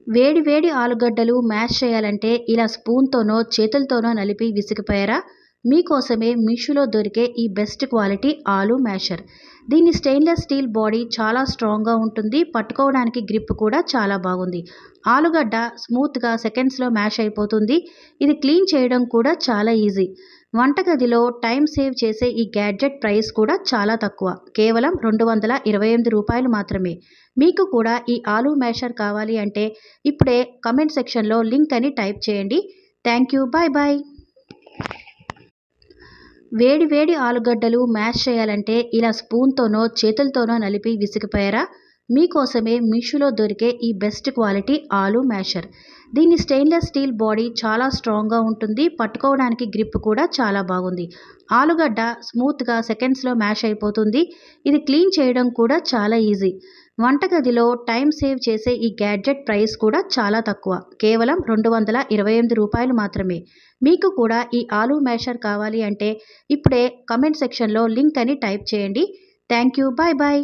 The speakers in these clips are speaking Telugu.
వేడి వేడి ఆలుగడ్డలు మ్యాష్ చేయాలంటే ఇలా స్పూన్తోనో చేతులతోనో నలిపి విసిగిపోయారా? మీకోసమే మీషోలో దొరికే ఈ బెస్ట్ క్వాలిటీ ఆలు మ్యాషర్. దీని స్టెయిన్లెస్ స్టీల్ బాడీ చాలా స్ట్రాంగ్గా ఉంటుంది. పట్టుకోవడానికి గ్రిప్ కూడా చాలా బాగుంది. ఆలుగడ్డ స్మూత్గా సెకండ్స్లో మ్యాష్ అయిపోతుంది. ఇది క్లీన్ చేయడం కూడా చాలా ఈజీ. వంటగదిలో టైం సేవ్ చేసే ఈ గ్యాడ్జెట్ ప్రైస్ కూడా చాలా తక్కువ. కేవలం రూ. 228 మాత్రమే. మీకు కూడా ఈ ఆలు మ్యాషర్ కావాలి అంటే ఇప్పుడే కమెంట్ సెక్షన్లో లింక్ అని టైప్ చేయండి. Thank you. Bye bye. వేడి వేడి ఆలుగడ్డలు మ్యాష్ చేయాలంటే ఇలా స్పూన్తోనో చేతులతోనో నలిపి విసిగిపోయారా? మీకోసమే మీషోలో దొరికే ఈ బెస్ట్ క్వాలిటీ ఆలు మ్యాషర్. దీని స్టెయిన్లెస్ స్టీల్ బాడీ చాలా స్ట్రాంగ్గా ఉంటుంది. పట్టుకోవడానికి గ్రిప్ కూడా చాలా బాగుంది. ఆలుగడ్డ స్మూత్గా సెకండ్స్లో మ్యాష్ అయిపోతుంది. ఇది క్లీన్ చేయడం కూడా చాలా ఈజీ. వంటగదిలో టైం సేవ్ చేసే ఈ గ్యాడ్జెట్ ప్రైస్ కూడా చాలా తక్కువ. కేవలం రూ. 228 మాత్రమే. మీకు కూడా ఈ ఆలు మ్యాషర్ కావాలి అంటే ఇప్పుడే కమెంట్ సెక్షన్లో లింక్ అని టైప్ చేయండి. Thank you. Bye bye.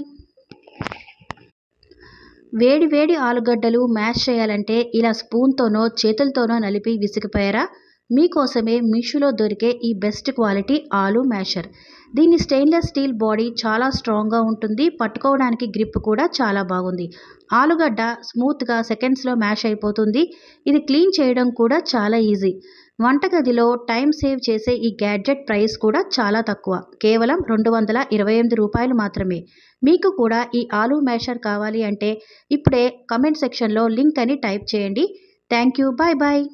వేడి వేడి ఆలుగడ్డలు మ్యాష్ చేయాలంటే ఇలా స్పూన్తోనో చేతులతోనో నలిపి విసిగిపోయారా? మీకోసమే మీషోలో దొరికే ఈ బెస్ట్ క్వాలిటీ ఆలు మ్యాషర్. దీని స్టెయిన్లెస్ స్టీల్ బాడీ చాలా స్ట్రాంగ్గా ఉంటుంది. పట్టుకోవడానికి గ్రిప్ కూడా చాలా బాగుంది. ఆలుగడ్డ స్మూత్గా సెకండ్స్లో మ్యాష్ అయిపోతుంది. ఇది క్లీన్ చేయడం కూడా చాలా ఈజీ. వంటగదిలో టైం సేవ్ చేసే ఈ గ్యాడ్జెట్ ప్రైస్ కూడా చాలా తక్కువ. కేవలం రూ. 228 మాత్రమే. మీకు కూడా ఈ ఆలు మ్యాషర్ కావాలి అంటే ఇప్పుడే కమెంట్ సెక్షన్లో లింక్ అని టైప్ చేయండి. Thank you. Bye bye.